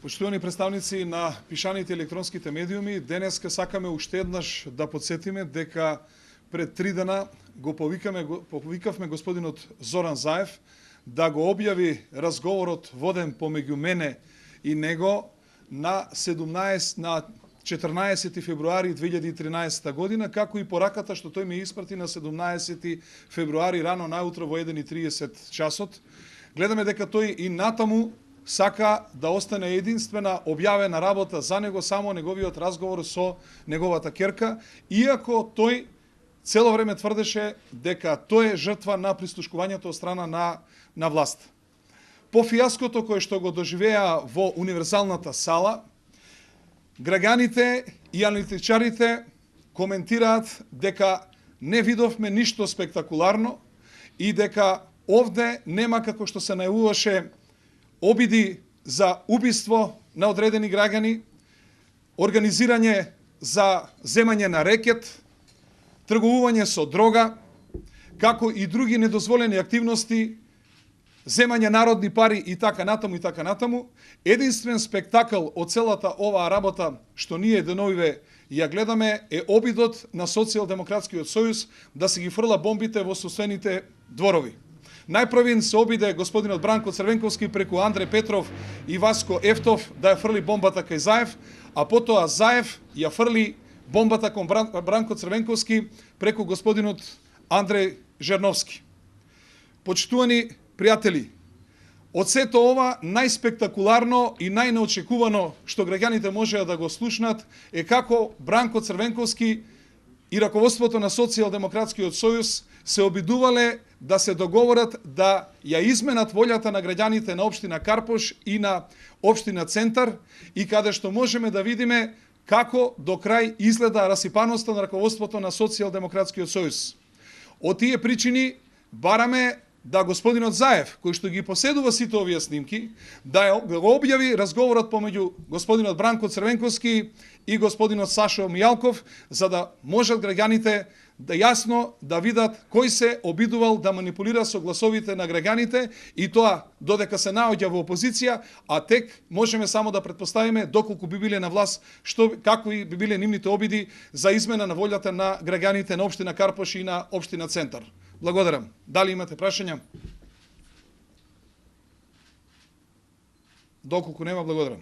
Почитувани представници на пишаните електронските медиуми, денеска сакаме уште еднаш да подсетиме дека пред 3 дена го повикавме господинот Зоран Заев да го објави разговорот воден помеѓу мене и него на 14 февруари 2013 година, како и пораката што тој ми испрати на 17 февруари рано наутро во 1:30 часот. Гледаме дека тој и натаму сака да остане единствена објавена работа за него само неговиот разговор со неговата ќерка, иако тој цело време тврдеше дека тој е жртва на прислушкувањето од страна на власт. По фијаското кое што го доживеа во универзалната сала, граѓаните и аналитичарите коментираат дека не видовме ништо спектакуларно и дека овде нема, како што се најавуваше, обиди за убиство на одредени граѓани, организирање за земање на рекет, тргување со дрога, како и други недозволени активности, земање народни пари и така натаму и така натаму. Единствен спектакл од целата оваа работа што ние деновиве ја гледаме е обидот на Социјалдемократскиот сојуз да се ги фрла бомбите во собствените дворови. Најпрвин се обиде господинот Бранко Црвенковски преку Андре Петров и Васко Ефтов да ја фрли бомбата кај Заев, а потоа Заев ја фрли бомбата кон Бранко Црвенковски преку господинот Андре Жерновски. Почитувани пријатели, од сето ова најспектакуларно и најнеочекувано што граѓаните можеа да го слушнат е како Бранко Црвенковски и раководството на Социјалдемократскиот сојуз се обидувале да се договорат да ја изменат волјата на граѓаните на општина Карпош и на општина Центар, и каде што можеме да видиме како до крај изгледа расипаноста на раководството на Социјалдемократскиот сојуз. Од тие причини бараме да господинот Заев, кој што ги поседува сите овие снимки, да го објави разговорот помеѓу господинот Бранко Црвенковски и господинот Сашо Мијалков, за да можат граѓаните да јасно да видат кој се обидувал да манипулира со гласовите на граѓаните, и тоа додека се наоѓа во опозиција, а тек можеме само да претпоставиме доколку би биле на власт, како и би биле нивните обиди за измена на волјата на граѓаните на општина Карпош и на општина Центар. Благодарам. Дали имате прашања? Доколку нема, благодарам.